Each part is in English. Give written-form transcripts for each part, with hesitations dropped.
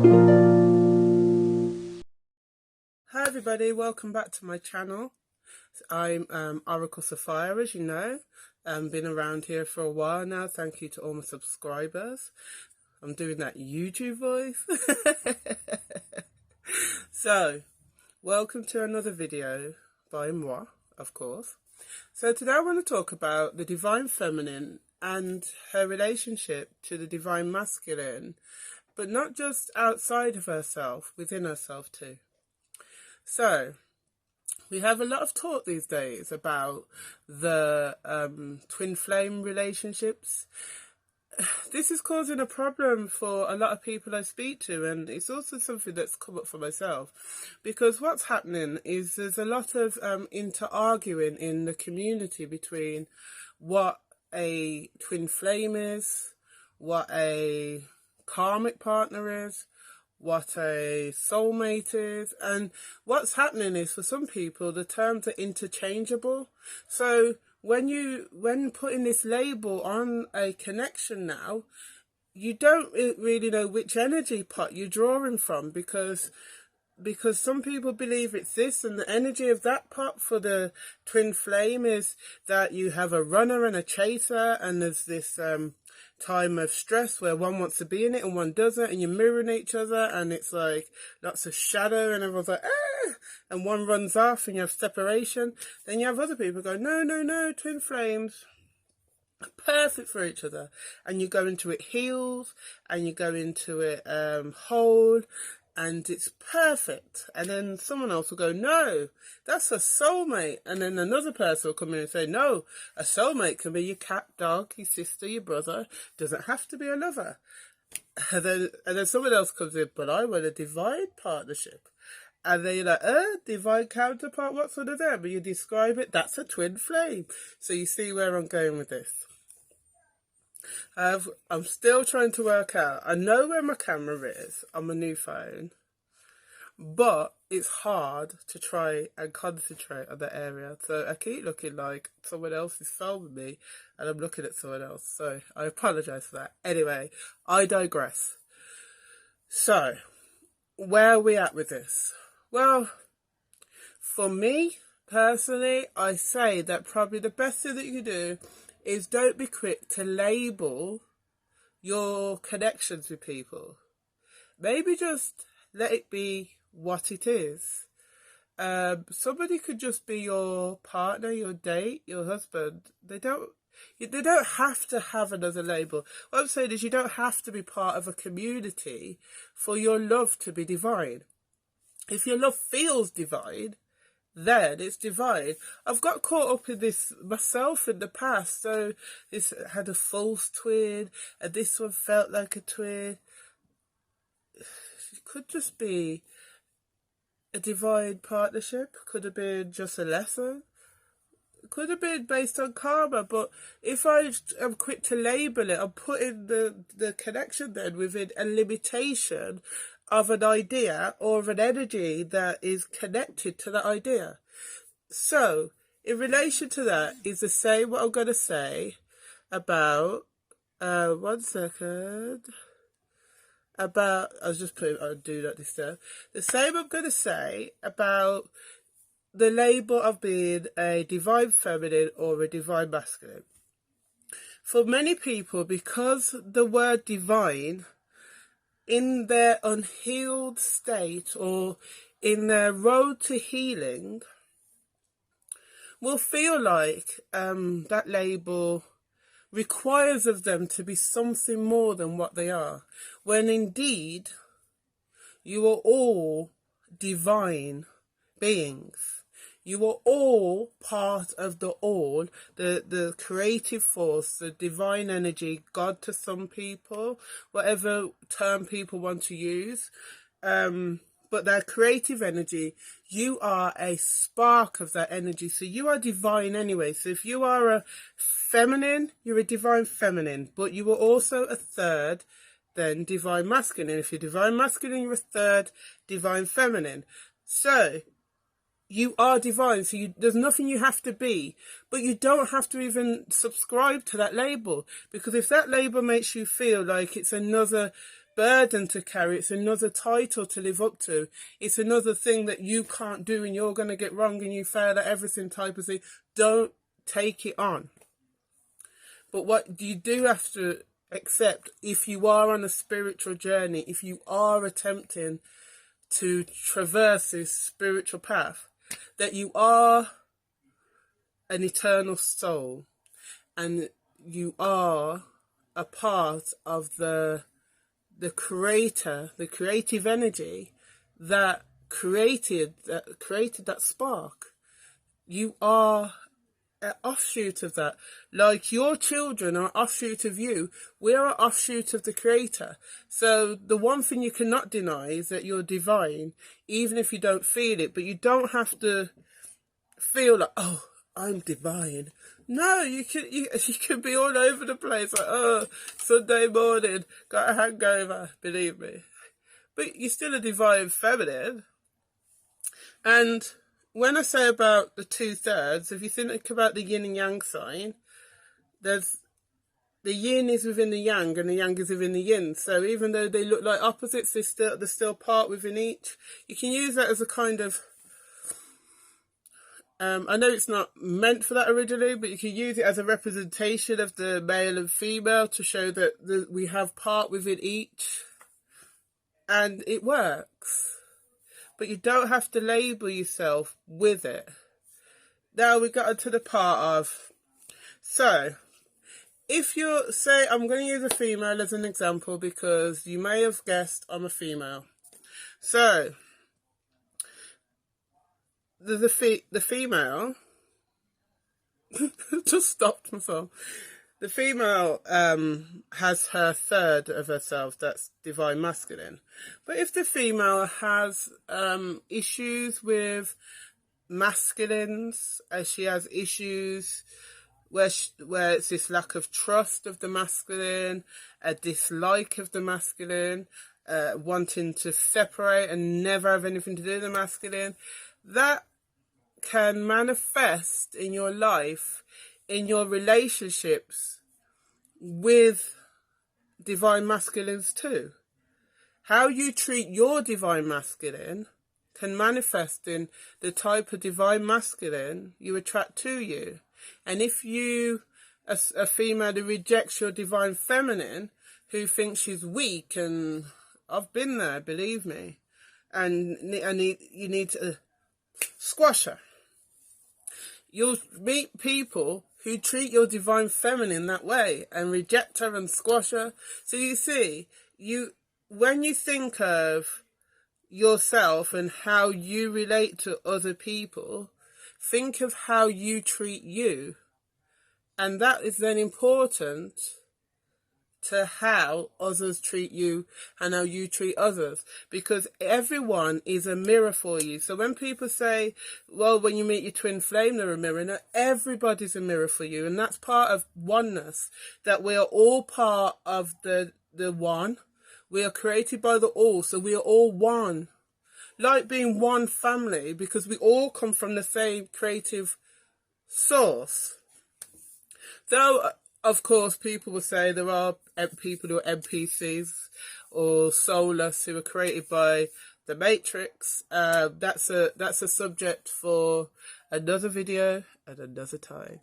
Hi everybody, welcome back to my channel. I'm Oracle Sofya, as you know. Been around here for a while now. Thank you to all my subscribers. I'm doing that YouTube voice. So, welcome to another video by moi, of course. So today I want to talk about the Divine Feminine and her relationship to the Divine Masculine, but not just outside of herself, within herself too. So, we have a lot of talk these days about the twin flame relationships. This is causing a problem for a lot of people I speak to, and it's also something that's come up for myself, because what's happening is there's a lot of inter-arguing in the community between what a twin flame is, what a karmic partner is, what a soulmate is, and what's happening is, for some people the terms are interchangeable. So when putting this label on a connection now, you don't really know which energy pot you're drawing from, because some people believe it's this, and the energy of that pot for the twin flame is that you have a runner and a chaser, and there's this time of stress where one wants to be in it and one doesn't, and you're mirroring each other, and it's like lots of shadow, and everyone's like, ah, and one runs off, and you have separation. Then you have other people go, no, twin flames are perfect for each other, and you go into it healed, and you go into it whole, and it's perfect. And then someone else will go, no, that's a soulmate. And then another person will come in and say, no, a soulmate can be your cat, dog, your sister, your brother. Doesn't have to be a lover. And then someone else comes in, but I want a divine partnership. And then you're like, divine counterpart, what's under there? But you describe it, that's a twin flame. So you see where I'm going with this. I'm still trying to work out. I know where my camera is on my new phone, but it's hard to try and concentrate on that area. So I keep looking like someone else is filming me, and I'm looking at someone else. So I apologise for that. Anyway, I digress. So, where are we at with this? Well, for me, personally, I say that probably the best thing that you can do is don't be quick to label your connections with people. Maybe just let it be what it is. Somebody could just be your partner, your date, your husband. They don't have to have another label. What I'm saying is, you don't have to be part of a community for your love to be divine. If your love feels divine, then it's divine. I've got caught up in this myself in the past. So this had a false twin, and this one felt like a twin. It could just be a divine partnership. Could have been just a lesson. Could have been based on karma. But if I am quick to label it, I'm putting the connection then within a limitation of an idea or of an energy that is connected to that idea. So, in relation to that, is the same what I'm going to say about, one second, about, I was just putting, I do not disturb, the same I'm going to say about the label of being a divine feminine or a divine masculine. For many people, because the word divine, in their unhealed state or in their road to healing, will feel like that label requires of them to be something more than what they are, when indeed you are all divine beings. You are all part of the all, the creative force, the divine energy, God to some people, whatever term people want to use. But that creative energy, you are a spark of that energy. So you are divine anyway. So if you are a feminine, you're a divine feminine. But you are also a third, then divine masculine. If you're divine masculine, you're a third, divine feminine. So you are divine, so there's nothing you have to be, but you don't have to even subscribe to that label, because if that label makes you feel like it's another burden to carry. It's another title to live up to. It's another thing that you can't do and you're going to get wrong and you fail at everything type of thing. Don't take it on. But what you do have to accept, if you are on a spiritual journey, if you are attempting to traverse this spiritual path, that you are an eternal soul and you are a part of the creator, the creative energy that created that spark. You are an offshoot of that. Like your children are an offshoot of you. We're an offshoot of the creator. So the one thing you cannot deny is that you're divine, even if you don't feel it. But you don't have to feel like, oh, I'm divine. No, you can be all over the place. Like, oh, Sunday morning, got a hangover, believe me. But you're still a divine feminine. And when I say about the 2/3, if you think about the yin and yang sign, there's the yin is within the yang and the yang is within the yin. So even though they look like opposites, they're still part within each. You can use that as a kind of, I know it's not meant for that originally, but you can use it as a representation of the male and female to show that we have part within each. And it works. But you don't have to label yourself with it. Now we got into the part of, so if you say, I'm going to use a female as an example because you may have guessed I'm a female. So the female, just stopped myself. The female has her third of herself, that's divine masculine. But if the female has issues with masculines, as she has issues where it's this lack of trust of the masculine, a dislike of the masculine, wanting to separate and never have anything to do with the masculine, that can manifest in your life, in your relationships with divine masculines too. How you treat your divine masculine can manifest in the type of divine masculine you attract to you. And if you, a female who rejects your divine feminine, who thinks she's weak, and I've been there, believe me, and you need to squash her. You'll meet people who treat your divine feminine that way and reject her and squash her. So you see, when you think of yourself and how you relate to other people, think of how you treat you. And that is then important to how others treat you and how you treat others, because everyone is a mirror for you. So when people say, well, when you meet your twin flame, they're a mirror, no, everybody's a mirror for you. And that's part of oneness, that we are all part of the one. We are created by the all, so we are all one. Like being one family, because we all come from the same creative source. Though, of course, people will say there are people who are NPCs or soulless who are created by the Matrix. That's a subject for another video at another time.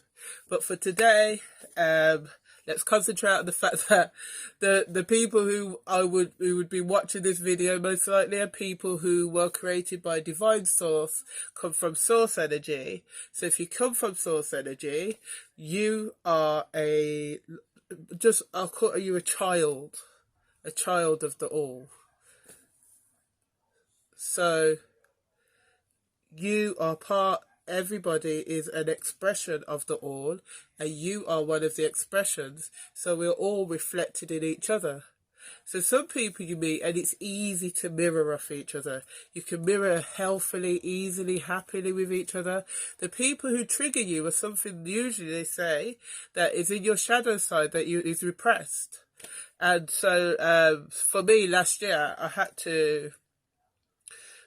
But for today, let's concentrate on the fact that the people who would be watching this video most likely are people who were created by divine source, come from source energy. So if you come from source energy, you are I'll call you a child of the all. So you are everybody is an expression of the all, and you are one of the expressions, so we're all reflected in each other. So some people you meet, and it's easy to mirror off each other. You can mirror healthily, easily, happily with each other. The people who trigger you are something, usually they say, that is in your shadow side, that is repressed. And so for me last year, I had to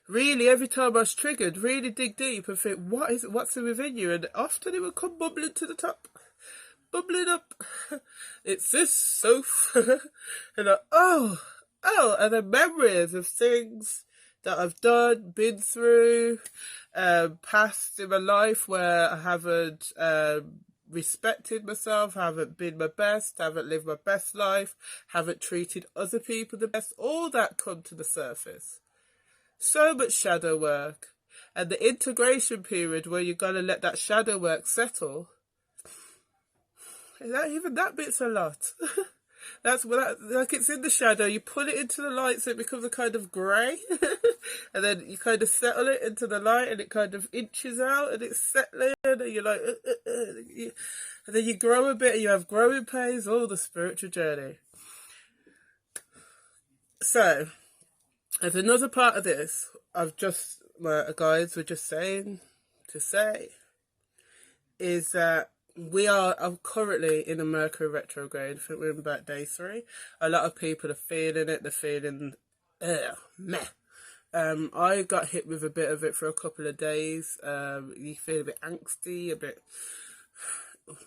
really, every time I was triggered, really dig deep and think, what's within you? And often it would come bubbling to the top, bubbling up. It's this Soph. And oh, well. And then memories of things that I've done, been through, past in my life where I haven't respected myself, haven't been my best, haven't lived my best life, haven't treated other people the best. All that come to the surface. So much shadow work. And the integration period where you're going to let that shadow work settle, even that bit's a lot. That's like it's in the shadow. You put it into the light so it becomes a kind of grey, and then you kind of settle it into the light, and it kind of inches out, and it's settling, and you're like, and then you grow a bit, and you have growing pains. All the spiritual journey. So, as another part of this, my guides were just saying to say, is that we are currently in a Mercury retrograde. I think we're in about day 3. A lot of people are feeling it. They're feeling, meh. I got hit with a bit of it for a couple of days. You feel a bit angsty, a bit.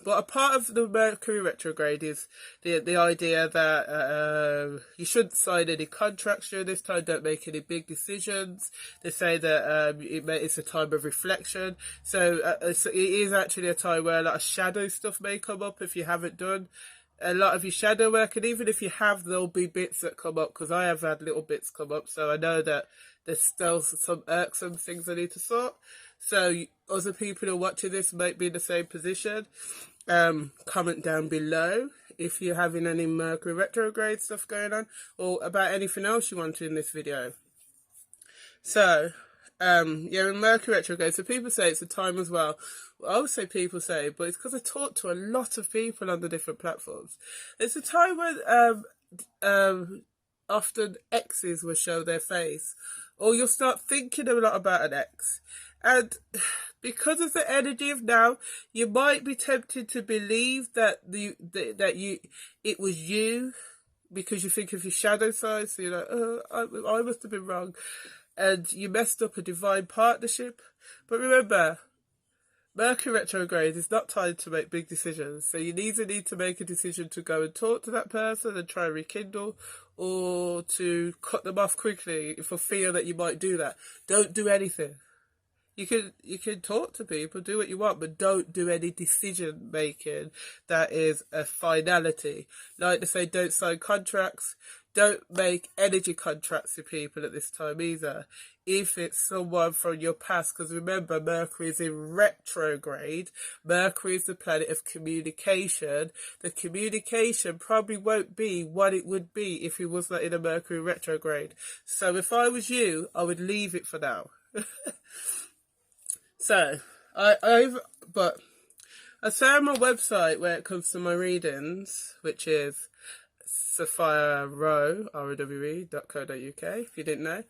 But a part of the Mercury retrograde is the idea that you shouldn't sign any contracts during this time, don't make any big decisions. They say that it's a time of reflection. So it is actually a time where a lot of shadow stuff may come up if you haven't done a lot of your shadow work. And even if you have, there'll be bits that come up, because I have had little bits come up. So I know that there's still some irksome things I need to sort. So other people who are watching this might be in the same position. Comment down below if you're having any Mercury retrograde stuff going on, or about anything else you want in this video. So, yeah, in Mercury retrograde, so people say it's a time as well. I would say people say, but it's because I talk to a lot of people on the different platforms. It's a time when often exes will show their face, or you'll start thinking a lot about an ex. And because of the energy of now, you might be tempted to believe that it was you, because you think of your shadow side. So you're like, oh, I must have been wrong, and you messed up a divine partnership. But remember, Mercury retrograde is not time to make big decisions. So you either need to make a decision to go and talk to that person and try and rekindle, or to cut them off quickly for fear that you might do that. Don't do anything. You can talk to people, do what you want, but don't do any decision making that is a finality. Like they say, don't sign contracts. Don't make energy contracts with people at this time either. If it's someone from your past, because remember, Mercury is in retrograde. Mercury is the planet of communication. The communication probably won't be what it would be if it was not in a Mercury retrograde. So if I was you, I would leave it for now. So, I say on my website, where it comes to my readings, which is sophiarowe.co.uk, if you didn't know.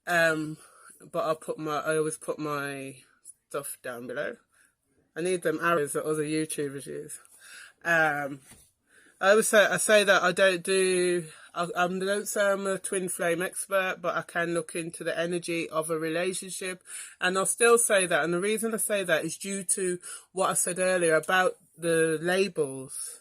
But I always put my stuff down below. I need them arrows that other YouTubers use. I say that I don't say I'm a twin flame expert, but I can look into the energy of a relationship, and I'll still say that. And the reason I say that is due to what I said earlier about the labels,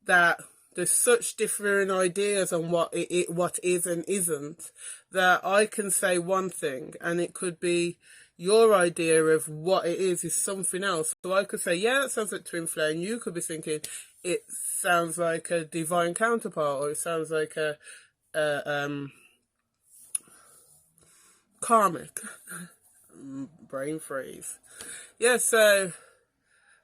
that there's such differing ideas on what is and isn't, that I can say one thing and it could be your idea of what it is something else. So I could say, yeah, that sounds like twin flame. You could be thinking it sounds like a divine counterpart, or it sounds like a karmic. Brain freeze. Yeah, so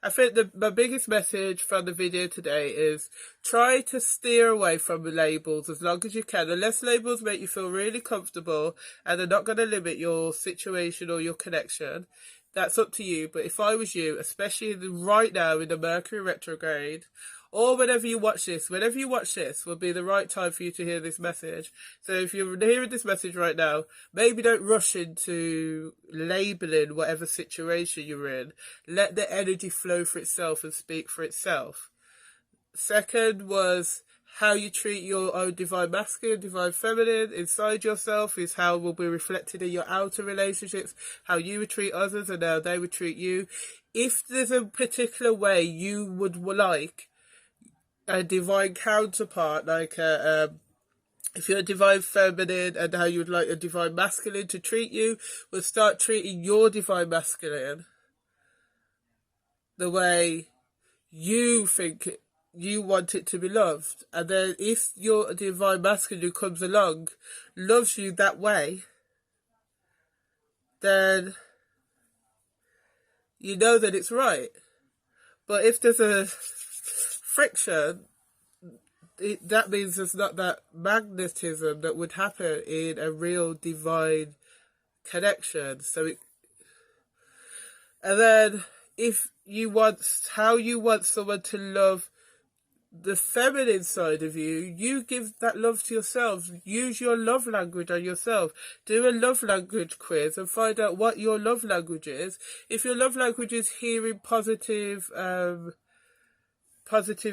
I think my biggest message from the video today is try to steer away from the labels as long as you can. Unless labels make you feel really comfortable and they're not going to limit your situation or your connection, that's up to you. But if I was you, especially right now in the Mercury retrograde, or whenever you watch this will be the right time for you to hear this message. So if you're hearing this message right now, maybe don't rush into labeling whatever situation you're in. Let the energy flow for itself and speak for itself. Second was how you treat your own divine masculine, divine feminine inside yourself is how will be reflected in your outer relationships, how you would treat others and how they would treat you. If there's a particular way you would like a divine counterpart, like a if you're a divine feminine and how you would like a divine masculine to treat you, will start treating your divine masculine the way you think you want it to be loved. And then if your divine masculine who comes along loves you that way, then you know that it's right. But if there's a friction, that means there's not that magnetism that would happen in a real divine connection. And then if you want, how you want someone to love the feminine side of you, you give that love to yourself. Use your love language on yourself. Do a love language quiz and find out what your love language is. If your love language is hearing positive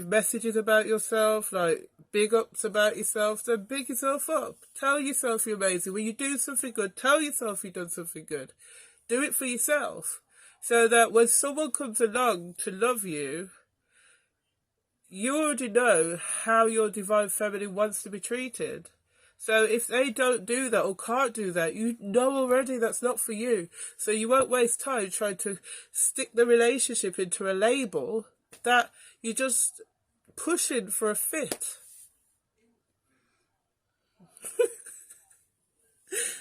messages about yourself, like big ups about yourself, then big yourself up. Tell yourself you're amazing. When you do something good, tell yourself you've done something good. Do it for yourself. So that when someone comes along to love you, you already know how your divine feminine wants to be treated. So if they don't do that or can't do that, you know already that's not for you. So you won't waste time trying to stick the relationship into a label that you're just pushing for a fit.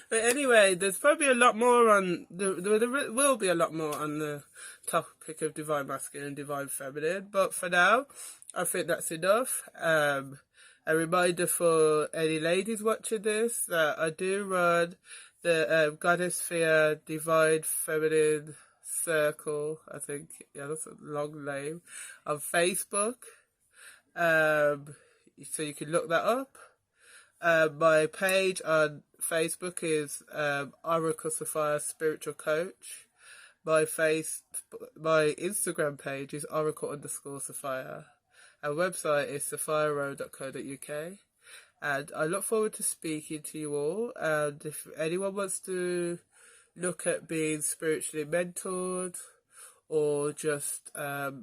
But anyway, there's probably a lot more on, there will be a lot more on the topic of divine masculine and divine feminine. But for now, I think that's enough. A reminder for any ladies watching this that I do run the Goddess Sphere Divine Feminine Circle, I think, yeah, that's a long name, on Facebook. So you can look that up. My page on Facebook is Oracle Sofya Spiritual Coach. My Instagram page is Oracle_Sofya. Our website is sophiaro.co.uk. And I look forward to speaking to you all. And if anyone wants to look at being spiritually mentored or just a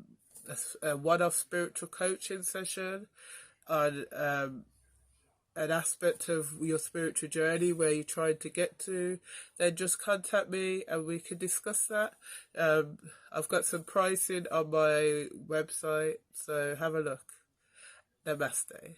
one-off spiritual coaching session on an aspect of your spiritual journey where you're trying to get to, then just contact me and we can discuss that. I've got some pricing on my website, so have a look. Namaste.